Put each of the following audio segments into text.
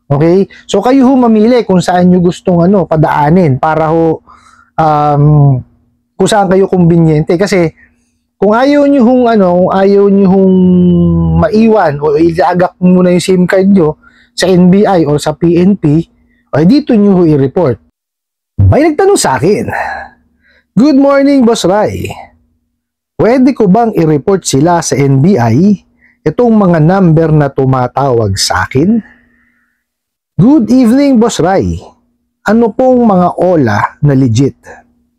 Okay? So kayo ho mamili kung saan nyo gustong padaanin para ho kung saan kayo kumbinyente. Kasi kung ayaw nyo hong maiwan o ilagak muna yung SIM card nyo sa NBI o sa PNP, ay dito nyo ho i-report. May nagtanong sa akin, "Good morning, Boss Ray. Pwede ko bang i-report sila sa NBI itong mga number na tumatawag sa akin?" Good evening, Boss Ray. Ano pong mga OLA na legit?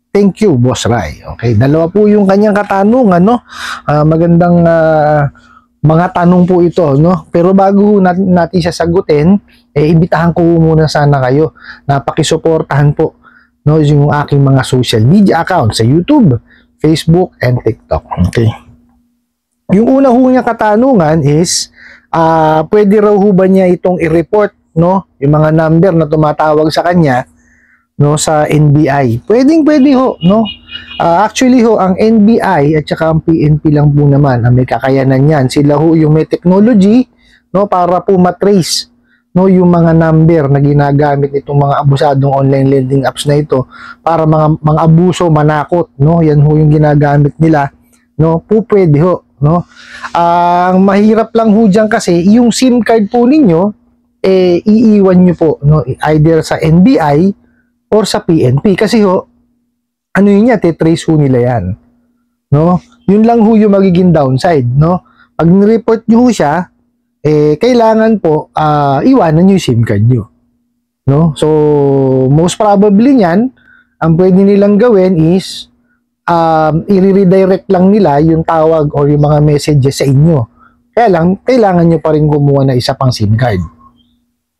Thank you, Boss Ray. Okay, dalawa po yung kanyang katanungan, no? Magandang mga tanong po ito, no? Pero bago natin siya sagutin, imbitahan ko muna sana kayo na pakisuportahan po, no, yung aking mga social media account sa YouTube, Facebook, and TikTok. Okay. Yung una ho niya katanungan is, pwede raw ho ba niya itong i-report, no, yung mga number na tumatawag sa kanya, no, sa NBI? Pwede ho, no? Actually ho, ang NBI at saka ang PNP lang po naman ang may kakayanan yan. Sila ho yung may technology, no, para po matrace, no, yung mga number na ginagamit nitong mga abusadong online lending apps na ito para mga abuso, manakot, no? Yan ho yung ginagamit nila, no? Pwede ho, no? Ang mahirap lang ho dyan kasi yung SIM card po ninyo iiwan nyo po, no, either sa NBI or sa PNP. Kasi ho, yun niya, titrace ho nila yan. No? Yun lang ho yung magiging downside, no? Pag nireport nyo ho siya, kailangan po, iwanan nyo yung SIM card nyo. No? So, most probably niyan, ang pwede nilang gawin is, i-redirect lang nila yung tawag or yung mga messages sa inyo. Kaya lang, kailangan nyo pa rin gumawa na isa pang SIM card.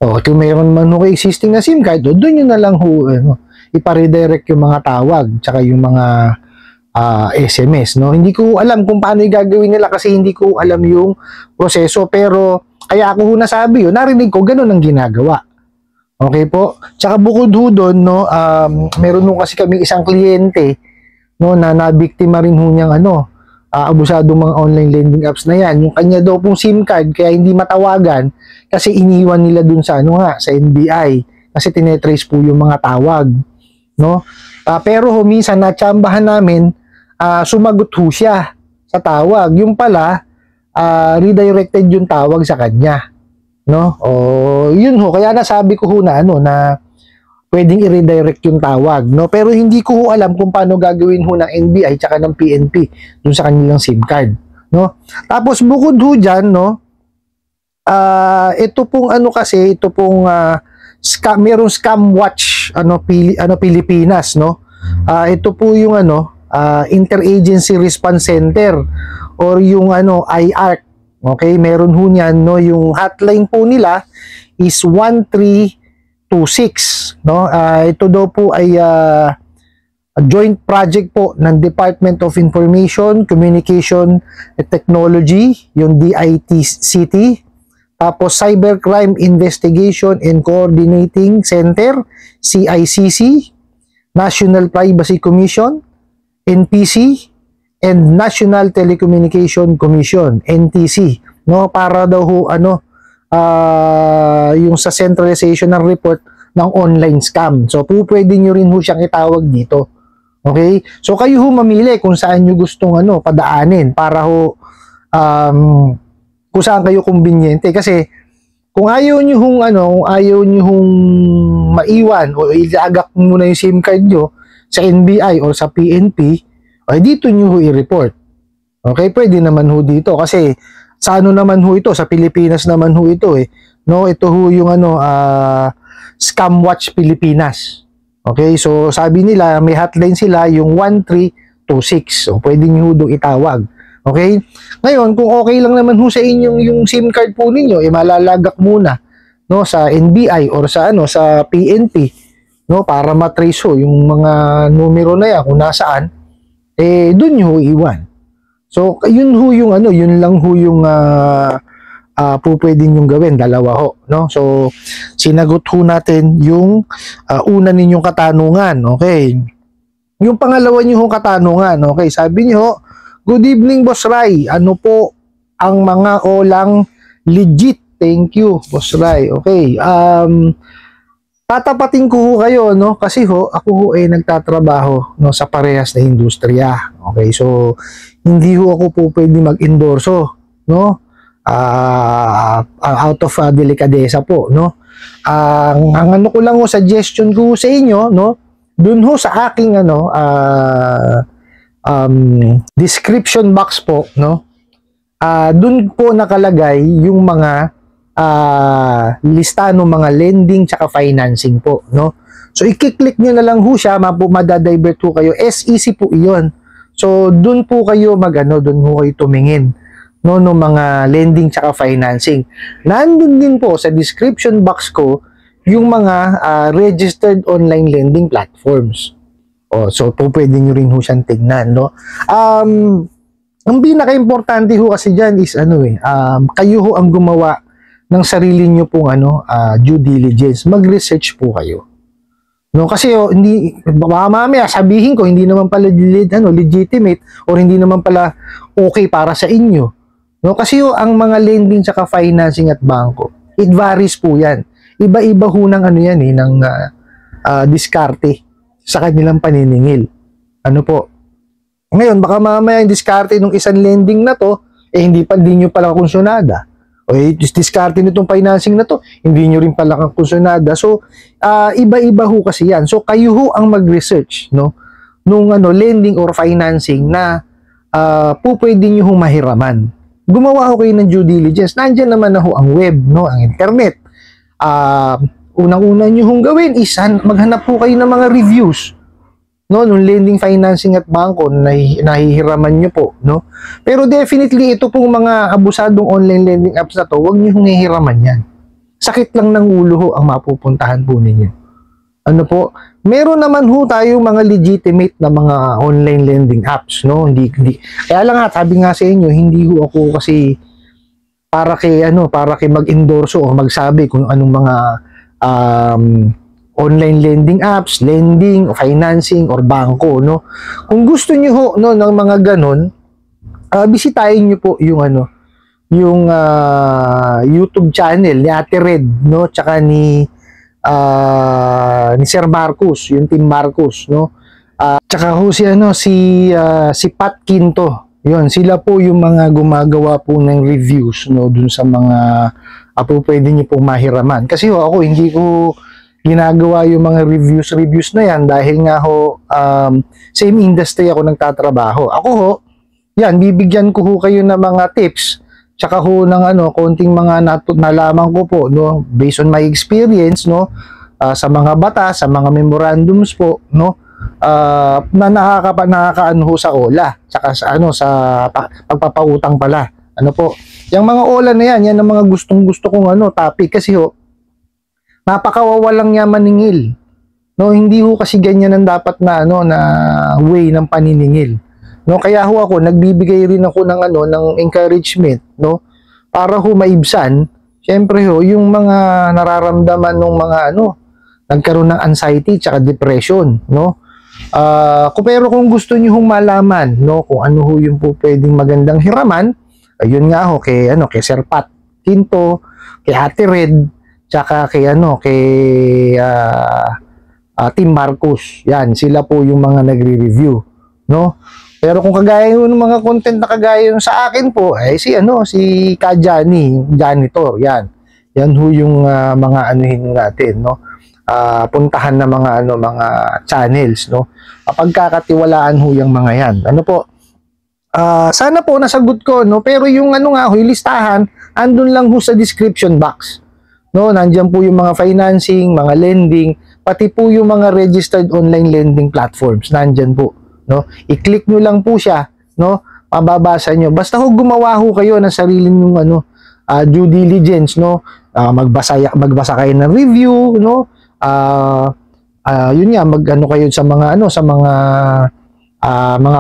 O, kung mayroon man ho existing na SIM card, doon nyo na lang ho, ipa-redirect yung mga tawag, tsaka yung mga SMS, no? Hindi ko alam kung paano yung gagawin nila kasi hindi ko alam yung proseso, pero kaya ako ho nasabi yun, narinig ko, ganun ang ginagawa. Okay po? Tsaka bukod ho doon, no, meron ho kasi kaming isang kliyente, no, na nabiktima rin ho niyang abusadong mga online lending apps na yan. Yung kanya daw pong SIM card kaya hindi matawagan kasi iniwan nila dun sa sa NBI kasi tinetrace po yung mga tawag, no? Pero minsan natsambahan namin, sumagot ho siya sa tawag. Yung pala redirected yung tawag sa kanya, no? O yun ho, kaya nasabi ko ho na na pwedeng i-redirect yung tawag, no? Pero hindi ko ho alam kung paano gagawin ho ng NBI tsaka ng PNP dun sa kanilang SIM card, no? Tapos bukod ho dyan, no, ito pong kasi, ito pong merong Scam Watch Pilipinas, no? Ito po yung Interagency Response Center or yung IARC. Okay, meron ho niyan, no? Yung hotline po nila is 1326, no? Ito daw po ay a joint project po ng Department of Information, Communication and Technology, yung DITCT, tapos Cybercrime Investigation and Coordinating Center, CICC, National Privacy Commission, NPC, and National Telecommunication Commission, NTC, no? Para daw ho yung sa centralization ng report ng online scam. So, pwede nyo rin ho siyang itawag dito. Okay? So, kayo ho mamili kung saan nyo gustong padaanin para ho kung saan kayo kumbinyente. Kasi, kung ayaw nyo hong maiwan o ilagak muna yung SIM card nyo sa NBI o sa PNP, ay dito nyo ho i-report. Okay? Pwede naman ho dito. Kasi, sa naman ho ito, sa Pilipinas naman ho ito no? Ito ho yung Scam Watch Pilipinas. Okay? So, sabi nila, may hotline sila, yung 1326. So, pwede nyo ho doon itawag. Okay? Ngayon, kung okay lang naman ho sa inyong yung SIM card po ninyo, malalagak muna, no, sa NBI or sa sa PNP, no, para matrace ho yung mga numero na yan kung nasaan, doon nyo ho iwan. So, yun ho yung yun lang ho yung pwede nyong gawin, dalawa ho, no? So, sinagot ho natin yung una ninyong katanungan, okay? Yung pangalawa niyo hong katanungan, okay? Sabi niyo, "Good evening, Boss Ray. Ano po ang mga OLAng legit Thank you, Boss Rai. Okay. Tatapatin ko ho kayo, no? Kasi ako ho ay nagtatrabaho, no, sa parehas na industriya. Okay, so hindi ho ako po pwede mag-endorso, no? Out of delikadesa po, no? Ang ano ko lang ho, suggestion ko sa inyo, no? Dun ho sa aking description box po, no? Dun po nakalagay yung mga lista ng mga lending tsaka financing po, no? So i-click nyo na lang ho siya, madadivert po kayo. SEC po iyon. So dun po kayo dun ho kayo tumingin, no, ng mga lending tsaka financing. Nandun din po sa description box ko yung mga registered online lending platforms. So po pwede nyo rin ho siyang tignan, no? Ang pinaka-importante ho kasi dyan is kayo ho ang gumawa ng sarili nyo pong due diligence. Mag-research po kayo. No, kasi hindi baka mamaya sabihin ko hindi naman pala legitimate or hindi naman pala okay para sa inyo. No, kasi ang mga lending sa financing at bangko, it varies po 'yan. Iba-iba ho ng ng diskarte sa kanilang paniningil. Ano po? Ngayon baka mamaya yung diskarte ng isang lending na to hindi nyo pala konsyonada. O diskarte nitong financing na to, hindi nyo rin pala konsyonada. So, iba-iba ho kasi yan. So, kayo ho ang mag-research, no? Nung lending or financing na pwede nyo ho mahiraman. Gumawa ho kayo ng due diligence. Nandiyan naman na ho ang web, no? Ang internet. Unang-una nyo hong gawin is maghanap po kayo ng mga reviews, no, nung lending, financing at bangko na nahihiraman nyo po, no? Pero definitely ito pong mga abusadong online lending apps na to, huwag nyo hong hihiraman yan. Sakit lang ng ulo ho ang mapupuntahan po ninyo. Ano po? Meron naman ho tayo mga legitimate na mga online lending apps, no? Hindi. Kaya lang sabi nga sa inyo, hindi ho ako kasi para kay mag-endorso o magsabi kung anong mga online lending apps, lending, financing, or bangko, no? Kung gusto niyo ho, no, ng mga ganon, bisitahin niyo po yung YouTube channel ni Ate Red, no? Tsaka ni Sir Marcos, yung Team Marcos, no? Tsaka ho si Pat Quinto. Yun, sila po yung mga gumagawa po ng reviews, no, dun sa mga pwede niyo po mahiraman. Kasi ako hindi ko ginagawa yung mga reviews na yan dahil nga same industry ako nagtatrabaho. Ako yan, bibigyan ko kayo ng mga tips tsaka ng konting mga nalaman ko po, no, based on my experience, no, sa mga batas, sa mga memorandums po, no, na nakakaano sa OLA tsaka sa pagpapautang pala. Ano po, yung mga OLA na yan ang mga gustong-gusto kong topic kasi napakawawalang niya maningil. No, hindi ho kasi ganyan ang dapat na na way ng paniningil. No, kaya ako nagbibigay rin ako ng ng encouragement, no, para maibsan syempre yung mga nararamdaman ng mga nagkaroon ng anxiety tsaka depression, no. Pero kung gusto niyo malaman, no, kung ano yung po pwedeng magandang hiraman, ayun nga kay Sir Pat Quinto, kay Ate Red, tsaka kay Team Marcos. Yan, sila po yung mga nagre-review, no? Pero kung kagaya ng mga content na kagaya sa akin po, si janitor, yan. Yan ho yung mga natin, no? Puntahan na mga channels, no? Pagkakatiwalaan ho yung mga yan. Ano po? Sana po nasagot ko, no? Pero yung yung listahan, andun lang ho sa description box. No, nandiyan po yung mga financing, mga lending, pati po yung mga registered online lending platforms. Nandiyan po, no? I-click nyo lang po siya, no? Mababasa nyo. Basta gumawa kayo ng sarili nyong due diligence, no? Magbasa kayo ng review, no? Yun nga, kayo sa mga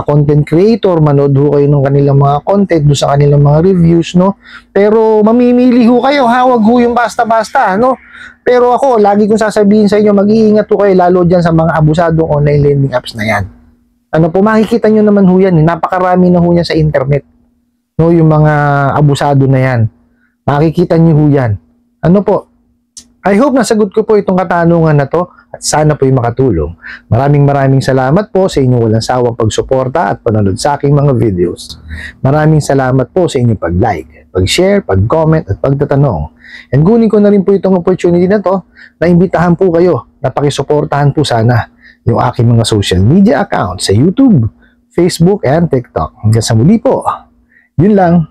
content creator, manood kayo ng kanilang mga content do sa kanilang mga reviews, no? Pero mamimili kayo, wag yung basta-basta, no? Pero ako, lagi kong sasabihin sa inyo, mag-iingat kayo lalo dyan sa mga abusadong online lending apps na yan. Makikita nyo naman yan, napakarami na yan sa internet, no? Yung mga abusado na yan. Makikita niyo ho yan. Ano po? I hope nasagot ko po itong katanungan na to at sana po'y makatulong. Maraming salamat po sa inyong walang sawang pagsuporta at panonood sa aking mga videos. Maraming salamat po sa inyong pag-like, pag-share, pag-comment at pagtatanong. And kunin ko na rin po itong opportunity na to na imbitahan po kayo na pakisuportahan po sana yung aking mga social media account sa YouTube, Facebook, and TikTok. Hanggang sa muli po. Yun lang.